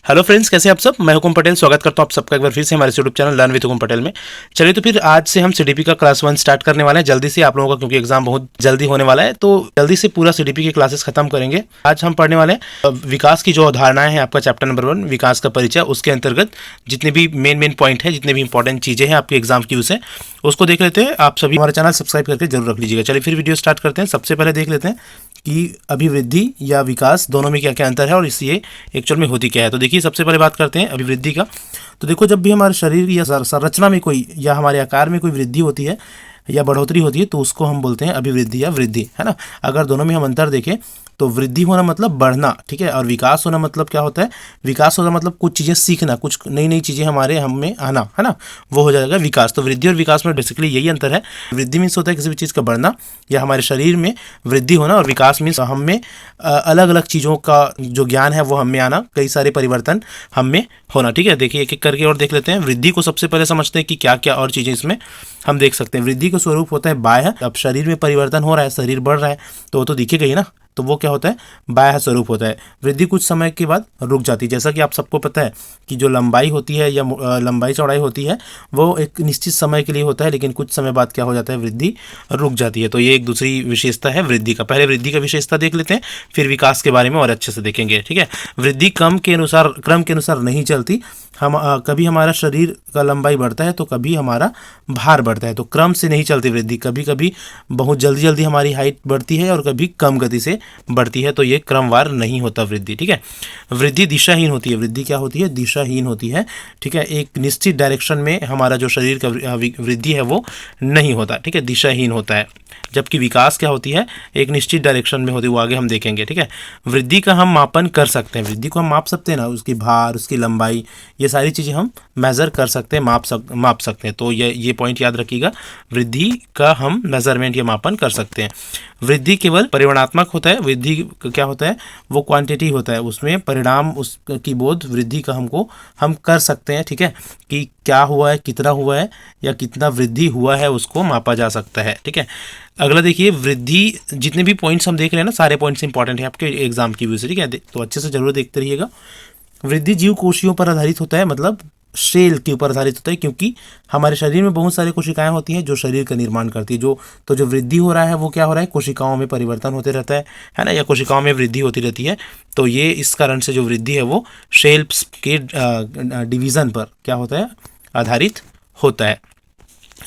Hello friends, कैसे आप सब। मैं हुकुम पटेल स्वागत करता हूं आप सबका एक बार फिर से हमारे यूट्यूब चैनल लर्न विद हुकुम पटेल में। चलिए तो फिर आज से हम सीडीपी का क्लास 1 स्टार्ट करने वाले हैं जल्दी से आप लोगों का, क्योंकि एग्जाम बहुत जल्दी होने वाला है तो जल्दी से पूरा सीडीपी की क्लासेस खत्म करेंगे। आज हम पढ़ने वाले हैं विकास की जो अवधारणाएं हैं, आपका चैप्टर नंबर 1 विकास का परिचय। उसके अंतर्गत जितने भी मेन पॉइंट है, जितने भी इंपॉर्टेंट चीजें हैं आपके एग्जाम की, उसे उसको देख लेते हैं। आप सभी हमारा चैनल सब्सक्राइब करके जरूर रख लीजिएगा। चलिए फिर वीडियो स्टार्ट करते हैं। सबसे पहले देख लेते हैं कि अभिवृद्धि या विकास दोनों में क्या क्या अंतर है और इससे एक्चुअल में होती क्या है। तो देखिए, सबसे पहले बात करते हैं अभिवृद्धि का। तो देखो, जब भी हमारे शरीर या संरचना में कोई या हमारे आकार में कोई वृद्धि होती है या बढ़ोतरी होती है तो उसको हम बोलते हैं अभिवृद्धि या वृद्धि, है ना। अगर दोनों में हम अंतर देखें तो वृद्धि होना मतलब बढ़ना, ठीक है, और विकास होना मतलब क्या होता है, विकास होना मतलब कुछ चीज़ें सीखना, कुछ नई नई चीज़ें हमारे हम में आना, है ना, वो हो जाएगा विकास। तो वृद्धि और विकास में बेसिकली यही अंतर है। वृद्धि मीन्स होता है किसी भी चीज़ का बढ़ना या हमारे शरीर में वृद्धि होना, और विकास मीन्स हम में अलग अलग चीज़ों का जो ज्ञान है वो हम में आना, कई सारे परिवर्तन हम में होना, ठीक है। देखिए एक एक करके और देख लेते हैं। वृद्धि को सबसे पहले समझते हैं कि क्या क्या और चीज़ें इसमें हम देख सकते हैं। वृद्धि का स्वरूप होता है बाह्य। अब शरीर में परिवर्तन हो रहा है, शरीर बढ़ रहा है तो वो तो दिखेगा ही ना, तो वो क्या होता है, बाह्य स्वरूप होता है। वृद्धि कुछ समय के बाद रुक जाती है। जैसा कि आप सबको पता है कि जो लंबाई होती है या लंबाई चौड़ाई होती है वो एक निश्चित समय के लिए होता है, लेकिन कुछ समय बाद क्या हो जाता है, वृद्धि रुक जाती है। तो ये एक दूसरी विशेषता है वृद्धि का। पहले वृद्धि का विशेषता देख लेते हैं, फिर विकास के बारे में और अच्छे से देखेंगे, ठीक है। वृद्धि क्रम के अनुसार नहीं चलती। हम कभी हमारा शरीर का लंबाई बढ़ता है तो कभी हमारा भार बढ़ता है, तो क्रम से नहीं चलती वृद्धि। कभी कभी बहुत जल्दी जल्दी हमारी हाइट बढ़ती है और कभी कम गति से बढ़ती है, तो ये क्रमवार नहीं होता वृद्धि, ठीक है। वृद्धि दिशाहीन होती है। वृद्धि क्या होती है, दिशाहीन होती है, ठीक है। एक निश्चित डायरेक्शन में हमारा जो शरीर का वृद्धि है वो नहीं होता, ठीक है, दिशाहीन होता है। जबकि विकास क्या होती है, एक निश्चित डायरेक्शन में होती है, वो आगे हम देखेंगे, ठीक है। वृद्धि का हम मापन कर सकते हैं। वृद्धि को हम माप सकते हैं ना, उसकी भार, उसकी लंबाई, ये सारी चीज़ें हम मेज़र कर सकते हैं, माप सकते हैं। तो ये पॉइंट याद रखिएगा, वृद्धि का हम मेजरमेंट या मापन कर सकते हैं। वृद्धि केवल परिमाणात्मक होता है। वृद्धि क्या होता है, वो क्वांटिटी होता है, उसमें परिणाम उसकी बोध वृद्धि का हम कर सकते हैं, ठीक है, कि क्या हुआ है, कितना हुआ है या कितना वृद्धि हुआ है, उसको मापा जा सकता है, ठीक है। अगला देखिए, वृद्धि, जितने भी पॉइंट्स हम देख रहे हैं ना, सारे पॉइंट्स इंपॉर्टेंट है आपके एग्जाम की व्यू से, ठीक है, तो अच्छे से जरूर देखते रहिएगा। वृद्धि जीव कोशियों पर आधारित होता है, मतलब सेल के ऊपर आधारित होता है, क्योंकि हमारे शरीर में बहुत सारी कोशिकाएं होती हैं जो शरीर का निर्माण करती है। जो वृद्धि हो रहा है वो क्या हो रहा है, कोशिकाओं में परिवर्तन होते रहता है ना, या कोशिकाओं में वृद्धि होती रहती है। तो ये इस कारण से जो वृद्धि है वो सेल्स के डिवीज़न पर क्या होता है, आधारित होता है।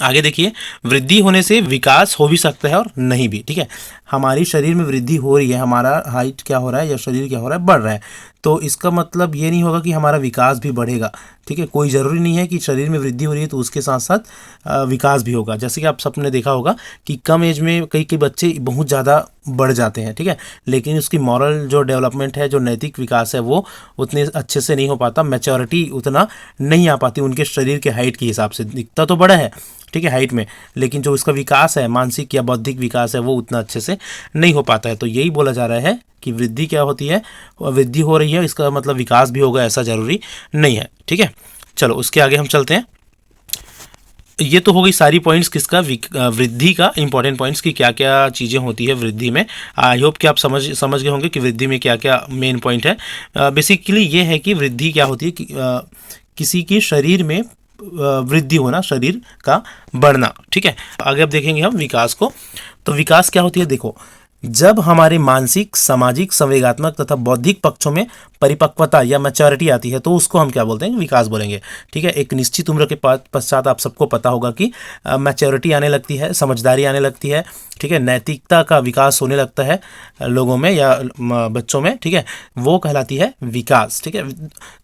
आगे देखिए, वृद्धि होने से विकास हो भी सकता है और नहीं भी, ठीक है। हमारी शरीर में वृद्धि हो रही है, हमारा हाइट क्या हो रहा है या शरीर क्या हो रहा है, बढ़ रहा है, तो इसका मतलब ये नहीं होगा कि हमारा विकास भी बढ़ेगा, ठीक है। कोई ज़रूरी नहीं है कि शरीर में वृद्धि हो रही है तो उसके साथ साथ विकास भी होगा। जैसे कि आप सबने देखा होगा कि कम एज में कई बच्चे बहुत ज़्यादा बढ़ जाते हैं, ठीक है, लेकिन उसकी मॉरल जो डेवलपमेंट है, जो नैतिक विकास है, वो उतने अच्छे से नहीं हो पाता, मैच्योरिटी उतना नहीं आ पाती उनके शरीर के हाइट के हिसाब से। दिखता तो बड़ा है, ठीक है, हाइट में, लेकिन जो इसका विकास है, मानसिक या बौद्धिक विकास है, वो उतना अच्छे से नहीं हो पाता है। तो यही बोला जा रहा है कि वृद्धि क्या होती है, वृद्धि हो रही है, इसका मतलब विकास भी होगा, ऐसा जरूरी नहीं है, ठीक है। चलो उसके आगे हम चलते हैं। ये तो हो गई सारी पॉइंट्स किसका, वृद्धि का, इंपॉर्टेंट पॉइंट्स की क्या क्या चीज़ें होती है वृद्धि में। आई होप कि आप समझ गए होंगे कि वृद्धि में क्या क्या मेन पॉइंट है। बेसिकली ये है कि वृद्धि क्या होती है कि किसी के शरीर में वृद्धि होना, शरीर का बढ़ना, ठीक है। आगे अब देखेंगे हम विकास को। तो विकास क्या होती है, देखो, जब हमारे मानसिक, सामाजिक, संवेगात्मक तथा बौद्धिक पक्षों में परिपक्वता या मैच्योरिटी आती है तो उसको हम क्या बोलते हैं, विकास बोलेंगे, ठीक है। एक निश्चित उम्र के पश्चात आप सबको पता होगा कि मैच्योरिटी आने लगती है, समझदारी आने लगती है, ठीक है, नैतिकता का विकास होने लगता है लोगों में या बच्चों में, ठीक है, वो कहलाती है विकास, ठीक है।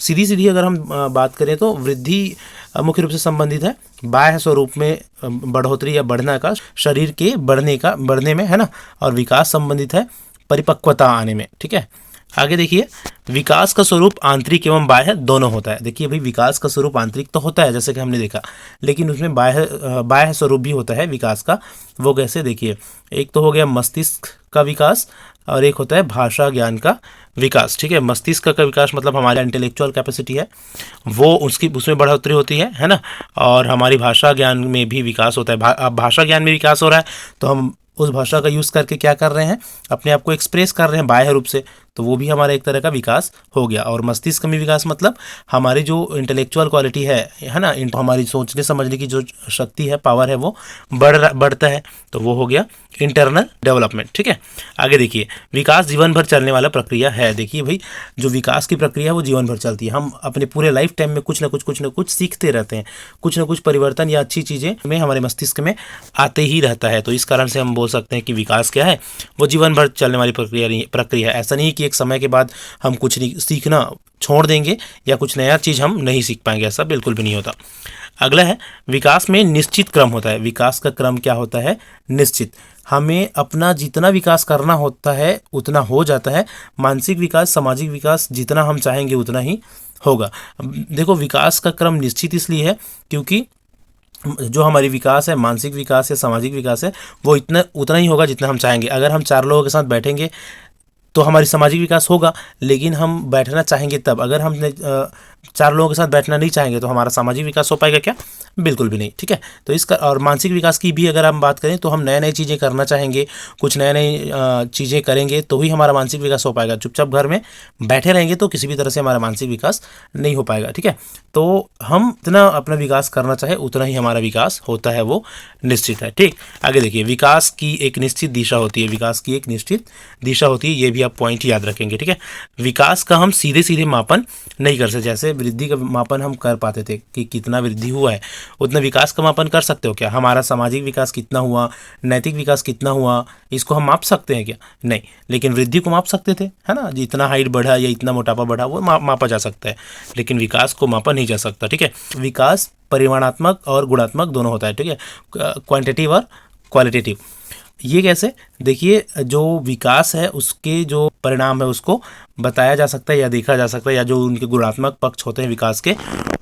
सीधी अगर हम बात करें तो वृद्धि मुख्य रूप से संबंधित है बाह्य स्वरूप में बढ़ोतरी या बढ़ना का, शरीर के बढ़ने में, है ना, और विकास संबंधित है परिपक्वता आने में, ठीक है। आगे देखिए, विकास का स्वरूप आंतरिक एवं बाह्य दोनों होता है। देखिए भाई, विकास का स्वरूप आंतरिक तो होता है जैसे कि हमने देखा, लेकिन उसमें बाह्य स्वरूप भी होता है विकास का। वो कैसे, देखिए, एक तो हो गया मस्तिष्क का विकास और एक होता है भाषा ज्ञान का विकास, ठीक है। मस्तिष्क का विकास मतलब हमारी इंटेलेक्चुअल कैपेसिटी है, वो उसमें बढ़ोतरी होती है ना, और हमारी भाषा ज्ञान में भी विकास होता है। अब भाषा ज्ञान में विकास हो रहा है तो हम उस भाषा का यूज़ करके क्या कर रहे हैं, अपने आप को एक्सप्रेस कर रहे हैं बाह्य रूप से, तो वो भी हमारा एक तरह का विकास हो गया। और मस्तिष्क में विकास मतलब हमारी जो इंटेलेक्चुअल क्वालिटी है ना, हमारी सोचने समझने की जो शक्ति है, पावर है, वो बढ़ता है, तो वो हो गया इंटरनल डेवलपमेंट। ठीक है, आगे देखिए, विकास जीवन भर चलने वाला प्रक्रिया है। देखिए भाई, जो विकास की प्रक्रिया है वो जीवन भर चलती है। हम अपने पूरे लाइफ टाइम में कुछ ना कुछ सीखते रहते हैं, कुछ ना कुछ परिवर्तन या अच्छी चीज़ें में हमारे मस्तिष्क में आते ही रहता है। तो इस कारण से हम बोल सकते हैं कि विकास क्या है, वो जीवन भर चलने वाली प्रक्रिया है। ऐसा नहीं कि एक समय के बाद हम कुछ नहीं सीखना छोड़ देंगे या कुछ नया चीज़ हम नहीं सीख पाएंगे, ऐसा बिल्कुल भी नहीं होता। अगला है, विकास में निश्चित क्रम होता है। विकास का क्रम क्या होता है? निश्चित। हमें अपना जितना विकास करना होता है उतना हो जाता है। मानसिक विकास, सामाजिक विकास जितना हम चाहेंगे उतना ही होगा। देखो, विकास का क्रम निश्चित इसलिए है क्योंकि जो हमारी विकास है, मानसिक विकास है, सामाजिक विकास है, वो उतना ही होगा जितना हम चाहेंगे। अगर हम 4 लोगों के साथ बैठेंगे तो हमारी सामाजिक विकास होगा, लेकिन हम बैठना चाहेंगे तब। अगर हम 4 लोगों के साथ बैठना नहीं चाहेंगे तो हमारा सामाजिक विकास हो पाएगा क्या? बिल्कुल भी नहीं। ठीक है, तो इसका और मानसिक विकास की भी अगर हम बात करें तो हम नए नई चीज़ें करना चाहेंगे, कुछ नए नई चीज़ें करेंगे तो ही हमारा मानसिक विकास हो पाएगा। चुपचाप घर में बैठे रहेंगे तो किसी भी तरह से हमारा मानसिक विकास नहीं हो पाएगा। ठीक है, तो हम इतना अपना विकास करना चाहे उतना ही हमारा विकास होता है, वो निश्चित है। ठीक, आगे देखिए, विकास की एक निश्चित दिशा होती है। विकास की एक निश्चित दिशा होती है, ये भी आप पॉइंट याद रखेंगे। ठीक है, विकास का हम सीधे सीधे मापन नहीं कर सकते। जैसे वृद्धि का मापन हम कर पाते थे कि कितना वृद्धि हुआ है, उतना विकास का मापन कर सकते हो क्या? हमारा सामाजिक विकास कितना हुआ, नैतिक विकास कितना हुआ, इसको हम माप सकते हैं क्या? नहीं। लेकिन वृद्धि को माप सकते थे, है ना, जितना हाइट बढ़ा या इतना मोटापा बढ़ा वो मापा जा सकता है, लेकिन विकास को मापा नहीं जा सकता। ठीक है, विकास परिमाणात्मक और गुणात्मक दोनों होता है। ठीक है, क्वांटिटेटिव और क्वालिटेटिव। ये कैसे? देखिए, जो विकास है उसके जो परिणाम है उसको बताया जा सकता है या देखा जा सकता है, या जो उनके गुणात्मक पक्ष होते हैं विकास के,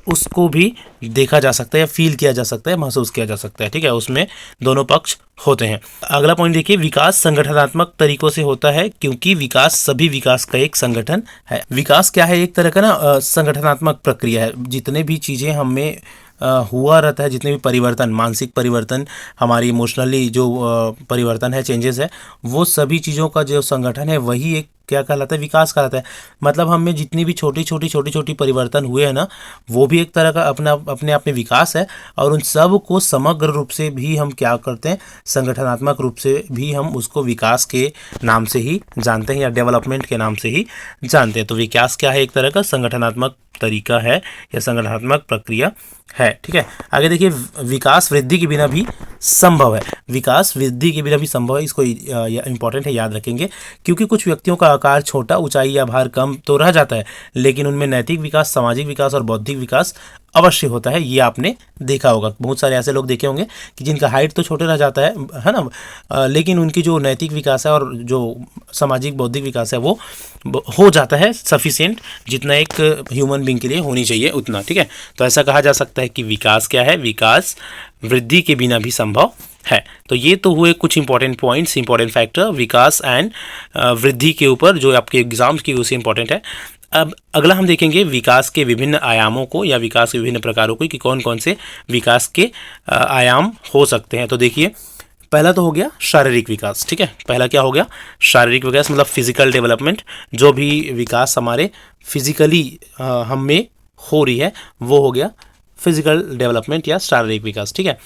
उसको भी देखा जा सकता है या फील किया जा सकता है, महसूस किया जा सकता है। ठीक है, उसमें दोनों पक्ष होते हैं। अगला पॉइंट देखिए, विकास संगठनात्मक तरीकों से होता है क्योंकि विकास सभी विकास का एक संगठन है। विकास क्या है? एक तरह का ना संगठनात्मक प्रक्रिया है। जितने भी चीज़ें हमें हुआ रहता है, जितने भी परिवर्तन, मानसिक परिवर्तन, हमारी इमोशनली जो परिवर्तन है, चेंजेस है, वो सभी चीज़ों का जो संगठन है वही एक क्या कहलाता है? विकास कहलाता है। मतलब हमें जितनी भी छोटी छोटी परिवर्तन हुए हैं ना, वो भी एक तरह का अपने आप में विकास है। और उन सब को समग्र रूप से भी हम क्या करते हैं? संगठनात्मक रूप से भी हम उसको विकास के नाम से ही जानते हैं या डेवलपमेंट के नाम से ही जानते हैं। तो विकास क्या है? एक तरह का संगठनात्मक तरीका है या संगठनात्मक प्रक्रिया है। ठीक है, आगे देखिए, विकास वृद्धि के बिना भी संभव है। विकास वृद्धि के बिना भी संभव है, इसको इंपॉर्टेंट है, याद रखेंगे। क्योंकि कुछ व्यक्तियों का आकार छोटा, ऊंचाई या भार कम तो रह जाता है, लेकिन उनमें नैतिक विकास, सामाजिक विकास और बौद्धिक विकास अवश्य होता है। ये आपने देखा होगा, बहुत सारे ऐसे लोग देखे होंगे कि जिनका हाइट तो छोटे रह जाता है ना, लेकिन उनकी जो नैतिक विकास है और जो सामाजिक बौद्धिक विकास है वो हो जाता है सफिशिएंट, जितना एक ह्यूमन बीइंग के लिए होनी चाहिए उतना। ठीक है, तो ऐसा कहा जा सकता है कि विकास क्या है? विकास वृद्धि के बिना भी संभव है। तो ये तो हुए कुछ important points, important factor Vikas and वृद्धि के ऊपर, जो आपके एग्जाम्स की उससे इंपॉर्टेंट है। अब अगला हम देखेंगे विकास के विभिन्न आयामों को या विकास के विभिन्न प्रकारों को, कि कौन कौन से विकास के आयाम हो सकते हैं। तो देखिए, पहला तो हो गया शारीरिक विकास। ठीक है, पहला क्या हो गया? शारीरिक विकास, मतलब फिजिकल डेवलपमेंट। जो भी विकास हमारे फिजिकली हम में हो रही है वो हो गया फिजिकल डेवलपमेंट या शारीरिक विकास। ठीक है,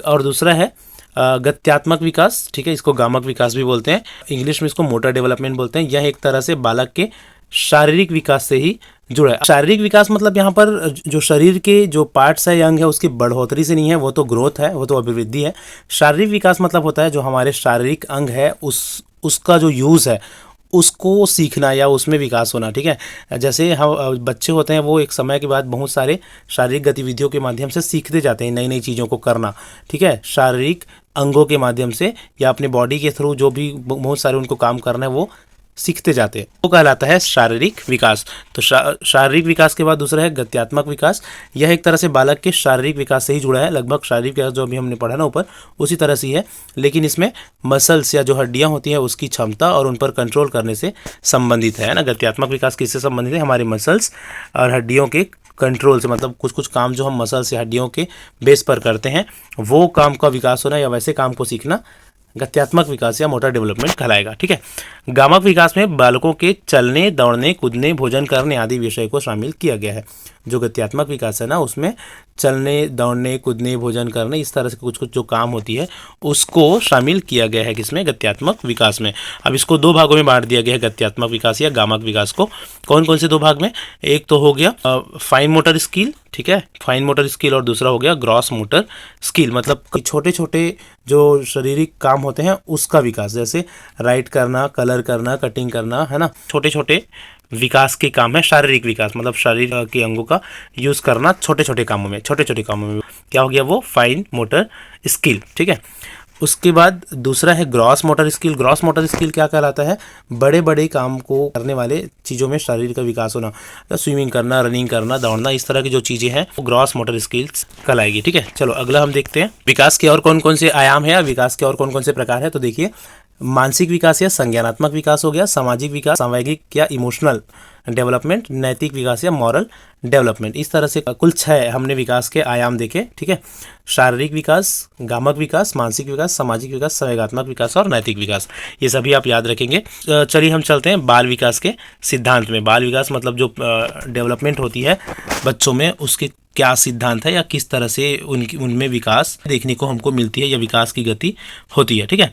और दूसरा है गत्यात्मक विकास। ठीक है, इसको गामक विकास भी बोलते हैं, इंग्लिश में इसको मोटर डेवलपमेंट बोलते हैं। यह एक तरह से बालक के शारीरिक विकास से ही जुड़ा है। शारीरिक विकास मतलब यहाँ पर जो शरीर के जो पार्ट्स है, अंग है, उसकी बढ़ोतरी से नहीं है, वो तो ग्रोथ है, वो तो अभिवृद्धि है। शारीरिक विकास मतलब होता है जो हमारे शारीरिक अंग है उसका जो यूज़ है उसको सीखना या उसमें विकास होना। ठीक है, जैसे हम बच्चे होते हैं वो एक समय के बाद बहुत सारे शारीरिक गतिविधियों के माध्यम से सीखते जाते हैं नई नई चीज़ों को करना। ठीक है, शारीरिक अंगों के माध्यम से या अपने बॉडी के थ्रू जो भी बहुत सारे उनको काम करना है वो सीखते जाते हैं, वो कहलाता है शारीरिक विकास। तो शारीरिक विकास के बाद दूसरा है गत्यात्मक विकास। यह एक तरह से बालक के शारीरिक विकास से ही जुड़ा है, लगभग शारीरिक विकास जो अभी हमने पढ़ा ना ऊपर उसी तरह से ही है, लेकिन इसमें मसल्स या जो हड्डियां होती हैं उसकी क्षमता और उन पर कंट्रोल करने से संबंधित है ना। गत्यात्मक विकास किससे संबंधित है? हमारे मसल्स और हड्डियों के कंट्रोल से, मतलब कुछ कुछ काम जो हम मसल्स या हड्डियों के बेस पर करते हैं वो काम का विकास होना या वैसे काम को सीखना गत्यात्मक विकास या मोटर डेवलपमेंट कहलाएगा। ठीक है, गामक विकास में बालकों के चलने, दौड़ने, कूदने, भोजन करने आदि विषय को शामिल किया गया है। जो गत्यात्मक विकास है ना, उसमें चलने, दौड़ने, कूदने, भोजन करने, इस तरह से कुछ कुछ जो काम होती है उसको शामिल किया गया है किसमें, गत्यात्मक विकास में। अब इसको दो भागों में बांट दिया गया है गत्यात्मक विकास या गामक विकास को। कौन कौन से दो भाग में? एक तो हो गया फाइन मोटर स्किल, ठीक है, फाइन मोटर स्किल, और दूसरा हो गया ग्रॉस मोटर स्किल, मतलब छोटे छोटे जो शारीरिक काम होते हैं उसका विकास, जैसे राइट करना, कलर करना, कटिंग करना, है ना, छोटे छोटे विकास के काम है। शारीरिक विकास मतलब शरीर के अंगों का यूज करना छोटे छोटे कामों में, छोटे छोटे कामों में क्या हो गया, वो फाइन मोटर स्किल। ठीक है, उसके बाद दूसरा है gross motor skill. Gross motor skill क्या कहलाता है, बड़े बड़े काम को करने वाले चीज़ों में शरीर का विकास होना, स्विमिंग करना, रनिंग करना, दौड़ना, इस तरह की जो चीज़ें हैं वो ग्रॉस मोटर स्किल्स कहलाएगी। ठीक है, चलो अगला हम देखते हैं विकास के और कौन कौन से आयाम है, विकास के और कौन कौन से प्रकार है। तो देखिए, मानसिक विकास या संज्ञानात्मक विकास हो गया, सामाजिक विकास, सामाजिक या इमोशनल डेवलपमेंट, नैतिक विकास या मॉरल डेवलपमेंट। इस तरह से कुल 6 हमने विकास के आयाम देखे। ठीक है, शारीरिक विकास, गामक विकास, मानसिक विकास, सामाजिक विकास, संवेगात्मक विकास और नैतिक विकास, ये सभी आप याद रखेंगे। चलिए हम चलते हैं बाल विकास के सिद्धांत में। बाल विकास मतलब जो डेवलपमेंट होती है बच्चों में, उसके क्या सिद्धांत है या किस तरह से उनमें विकास देखने को हमको मिलती है या विकास की गति होती है। ठीक है,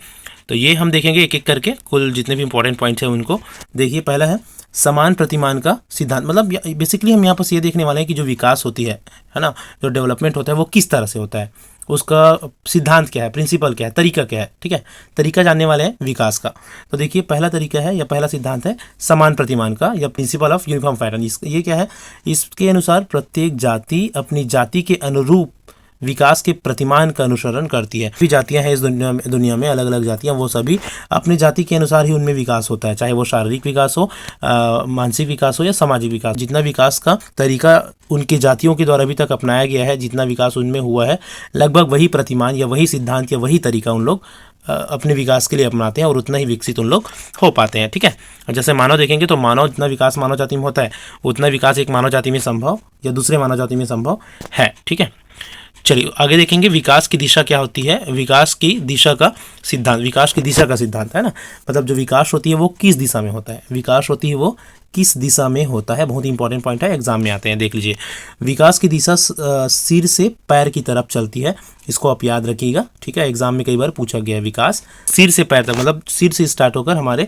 तो ये हम देखेंगे एक एक करके, कुल जितने भी इंपॉर्टेंट पॉइंट्स हैं उनको देखिए। पहला है समान प्रतिमान का सिद्धांत, मतलब बेसिकली हम यहाँ पर ये देखने वाले हैं कि जो विकास होती है ना, जो डेवलपमेंट होता है वो किस तरह से होता है, उसका सिद्धांत क्या है, प्रिंसिपल क्या है, तरीका क्या है। ठीक है, तरीका जानने वाले हैं विकास का। तो देखिए, पहला तरीका है या पहला सिद्धांत है समान प्रतिमान का या प्रिंसिपल ऑफ यूनिफॉर्म पैटर्न। ये क्या है, इसके अनुसार प्रत्येक जाति अपनी जाति के अनुरूप विकास के प्रतिमान का अनुसरण करती है। भी जातियां हैं इस दुनिया में अलग अलग जातियां, वो सभी अपनी जाति के अनुसार ही उनमें विकास होता है, चाहे वो शारीरिक विकास हो, मानसिक विकास हो या सामाजिक विकास। जितना विकास का तरीका उनके जातियों के द्वारा अभी तक अपनाया गया है, जितना विकास उनमें हुआ है, लगभग वही प्रतिमान या वही सिद्धांत या वही तरीका उन लोग अपने विकास के लिए अपनाते हैं और उतना ही विकसित उन लोग हो पाते हैं। ठीक है, जैसे मानव देखेंगे तो मानव जितना विकास मानव जाति में होता है उतना विकास एक मानव जाति में संभव या दूसरे मानव जाति में संभव है। ठीक है, चलिए आगे देखेंगे विकास की दिशा क्या होती है। विकास की दिशा का सिद्धांत, विकास की दिशा का सिद्धांत है ना, मतलब जो विकास होती है वो किस दिशा में होता है, विकास होती है वो किस दिशा में होता है, बहुत इंपॉर्टेंट पॉइंट है, एग्जाम में आते हैं, देख लीजिए। विकास की दिशा सिर से पैर की तरफ चलती है, इसको आप याद रखिएगा। ठीक है, एग्जाम में कई बार पूछा गया है, विकास सिर से पैर तक, मतलब सिर से स्टार्ट होकर हमारे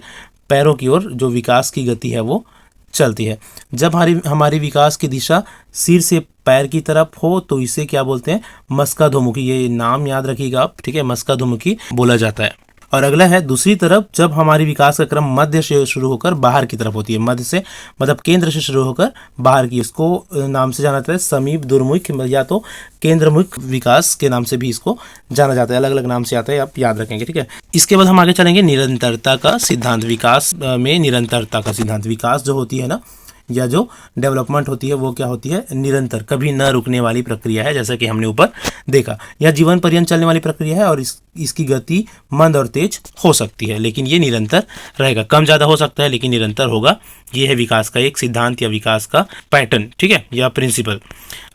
पैरों की ओर जो विकास की गति है वो चलती है। जब हमारी विकास की दिशा सिर से पैर की तरफ हो तो इसे क्या बोलते हैं, मस्काधोमुखी। ये नाम याद रखिएगा आप। ठीक है, मस्काधोमुखी बोला जाता है। और अगला है दूसरी तरफ, जब हमारी विकास का क्रम मध्य से शुरू होकर बाहर की तरफ होती है, मध्य से मतलब केंद्र से शुरू होकर बाहर की, इसको नाम से जाना जाता है समीप दुर्मुख या तो केंद्रमुख विकास के नाम से भी इसको जाना जाता है, अलग अलग नाम से आता है, आप याद रखेंगे। ठीक है, इसके बाद हम आगे चलेंगे निरंतरता का सिद्धांत। विकास में निरंतरता का सिद्धांत, विकास जो होती है ना या जो डेवलपमेंट होती है वो क्या होती है, निरंतर, कभी न रुकने वाली प्रक्रिया है, जैसा कि हमने ऊपर देखा। यह जीवन पर्यंत चलने वाली प्रक्रिया है और इसकी गति मंद और तेज हो सकती है, लेकिन ये निरंतर रहेगा। कम ज़्यादा हो सकता है लेकिन निरंतर होगा। ये है विकास का एक सिद्धांत या विकास का पैटर्न। ठीक है, या प्रिंसिपल।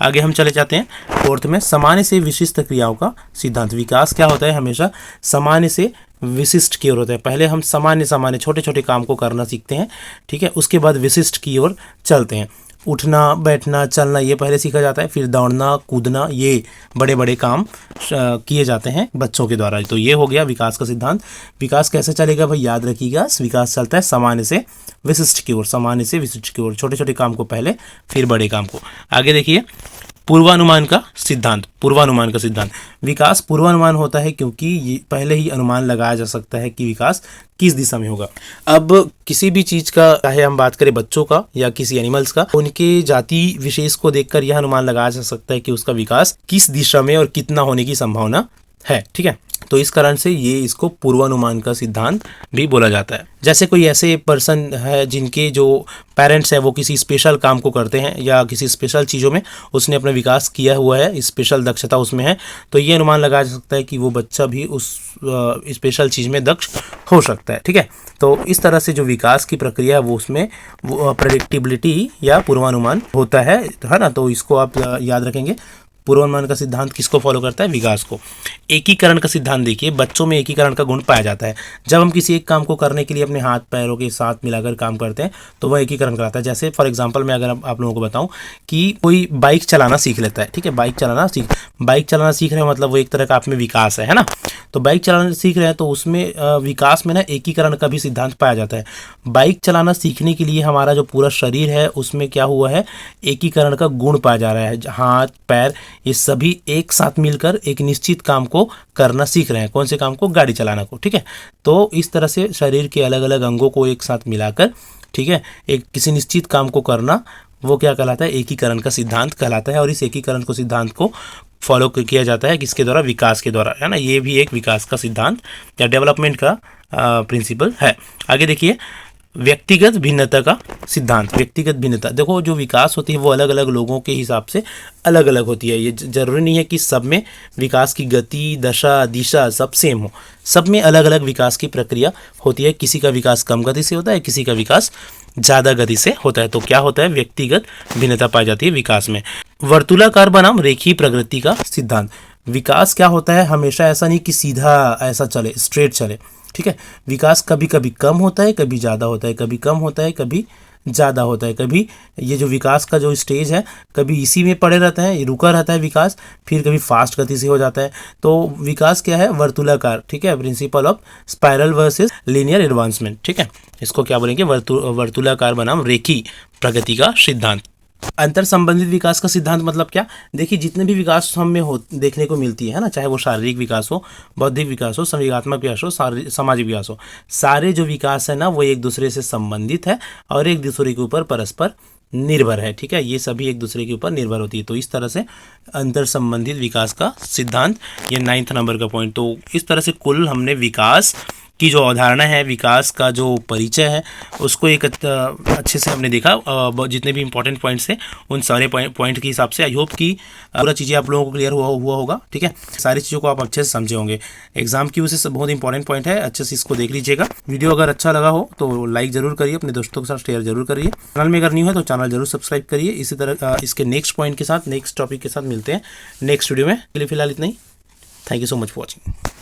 आगे हम चले जाते हैं फोर्थ में, सामान्य से विशिष्ट क्रियाओं का सिद्धांत। विकास क्या होता है, हमेशा सामान्य से विशिष्ट की ओर होता है। पहले हम सामान्य छोटे छोटे काम को करना सीखते हैं। ठीक है, उसके बाद विशिष्ट की ओर चलते हैं। उठना, बैठना, चलना ये पहले सीखा जाता है, फिर दौड़ना, कूदना, ये बड़े बड़े काम किए जाते हैं बच्चों के द्वारा। तो ये हो गया विकास का सिद्धांत। विकास कैसे चलेगा भाई, याद रखिएगा। विकास चलता है सामान्य से विशिष्ट की ओर, सामान्य से विशिष्ट की ओर, छोटे छोटे काम को पहले फिर बड़े काम को। आगे देखिए पूर्वानुमान का सिद्धांत। पूर्वानुमान का सिद्धांत, विकास पूर्वानुमान होता है क्योंकि ये पहले ही अनुमान लगाया जा सकता है कि विकास किस दिशा में होगा। अब किसी भी चीज का, चाहे हम बात करें बच्चों का या किसी एनिमल्स का, उनके जाति विशेष को देखकर यह अनुमान लगाया जा सकता है कि उसका विकास किस दिशा में और कितना होने की संभावना है। ठीक है, तो इस कारण से ये इसको पूर्वानुमान का सिद्धांत भी बोला जाता है। जैसे कोई ऐसे पर्सन है जिनके जो पेरेंट्स है वो किसी स्पेशल काम को करते हैं या किसी स्पेशल चीज़ों में उसने अपना विकास किया हुआ है, स्पेशल दक्षता उसमें है, तो ये अनुमान लगाया जा सकता है कि वो बच्चा भी उस स्पेशल चीज़ में दक्ष हो सकता है। ठीक है, तो इस तरह से जो विकास की प्रक्रिया है वो उसमें प्रेडिक्टिबिलिटी या पूर्वानुमान होता है ना, तो इसको आप याद रखेंगे। पूर्वानुमान का सिद्धांत किसको फॉलो करता है? विकास को। एकीकरण का सिद्धांत देखिए, बच्चों में एकीकरण का गुण पाया जाता है। जब हम किसी एक काम को करने के लिए अपने हाथ पैरों के साथ मिलाकर काम करते हैं तो वह एकीकरण कराता है। जैसे फॉर एग्जांपल मैं अगर आप लोगों को बताऊं कि कोई बाइक चलाना सीख लेता है, ठीक है, बाइक चलाना सीख रहे हैं, मतलब वो एक तरह का आप में विकास है ना। तो बाइक चलाना सीख रहे हैं तो उसमें विकास में ना एकीकरण का भी सिद्धांत पाया जाता है। बाइक चलाना सीखने के लिए हमारा जो पूरा शरीर है उसमें क्या हुआ है? एकीकरण का गुण पाया जा रहा है। हाथ पैर ये सभी एक साथ मिलकर एक निश्चित काम को करना सीख रहे हैं। कौन से काम को? गाड़ी चलाना को, ठीक है। तो इस तरह से शरीर के अलग अलग अंगों को एक साथ मिलाकर, ठीक है, एक किसी निश्चित काम को करना, वो क्या कहलाता है? एकीकरण का सिद्धांत कहलाता है। और इस एकीकरण को सिद्धांत को फॉलो किया जाता है किसके द्वारा? विकास के द्वारा, है ना। ये भी एक विकास का सिद्धांत या डेवलपमेंट का प्रिंसिपल है। आगे देखिए, व्यक्तिगत भिन्नता का सिद्धांत। व्यक्तिगत भिन्नता, देखो जो विकास होती है वो अलग अलग लोगों के हिसाब से अलग अलग होती है। ये जरूरी नहीं है कि सब में विकास की गति, दशा, दिशा सब सेम हो। सब में अलग अलग विकास की प्रक्रिया होती है। किसी का विकास कम गति से होता है, किसी का विकास ज़्यादा गति से होता है। तो क्या होता है? व्यक्तिगत भिन्नता पाई जाती है विकास में। वर्तुलाकार बनाम रेखीय प्रगति का सिद्धांत। विकास क्या होता है? हमेशा ऐसा नहीं कि सीधा ऐसा चले, स्ट्रेट चले, ठीक है। विकास कभी कभी कम होता है, कभी ज़्यादा होता है, कभी कम होता है, कभी ज़्यादा होता है। कभी ये जो विकास का जो स्टेज है कभी इसी में पड़े रहता है, रुका रहता है विकास, फिर कभी फास्ट गति से हो जाता है। तो विकास क्या है? वर्तुलाकार, ठीक है। Principle of spiral versus linear advancement, ठीक है। इसको क्या बोलेंगे? वर्तुलाकार बनाम रेखीय प्रगति का सिद्धांत। अंतर संबंधित विकास का सिद्धांत मतलब क्या? देखिए, जितने भी विकास हम में हो देखने को मिलती है ना, चाहे वो शारीरिक विकास हो, बौद्धिक विकास हो, संवेगात्मक विकास हो, सामाजिक विकास हो, सारे जो विकास है ना वो एक दूसरे से संबंधित है और एक दूसरे के ऊपर परस्पर निर्भर है, ठीक है। ये सभी एक दूसरे के ऊपर निर्भर होती है। तो इस तरह से अंतर संबंधित विकास का सिद्धांत, ये 9th नंबर का पॉइंट। तो इस तरह से कुल हमने विकास की जो अवधारणा है, विकास का जो परिचय है, उसको एक अच्छे से हमने देखा। जितने भी इंपॉर्टेंट पॉइंट्स हैं उन सारे पॉइंट के हिसाब से आई होप कि पूरा चीज़ें आप लोगों को क्लियर हुआ होगा, ठीक है। सारी चीज़ों को आप अच्छे से समझे होंगे। एग्जाम की वजह से बहुत इंपॉर्टेंट पॉइंट है, अच्छे से इसको देख लीजिएगा। वीडियो अगर अच्छा लगा हो तो लाइक जरूर करिए, अपने दोस्तों के साथ शेयर जरूर करिए। चैनल में अगर न्यू है तो चैनल जरूर सब्सक्राइब करिए। इसी तरह इसके नेक्स्ट पॉइंट के साथ, नेक्स्ट टॉपिक के साथ मिलते हैं नेक्स्ट वीडियो में। फिलहाल इतना ही। Thank you so much for watching.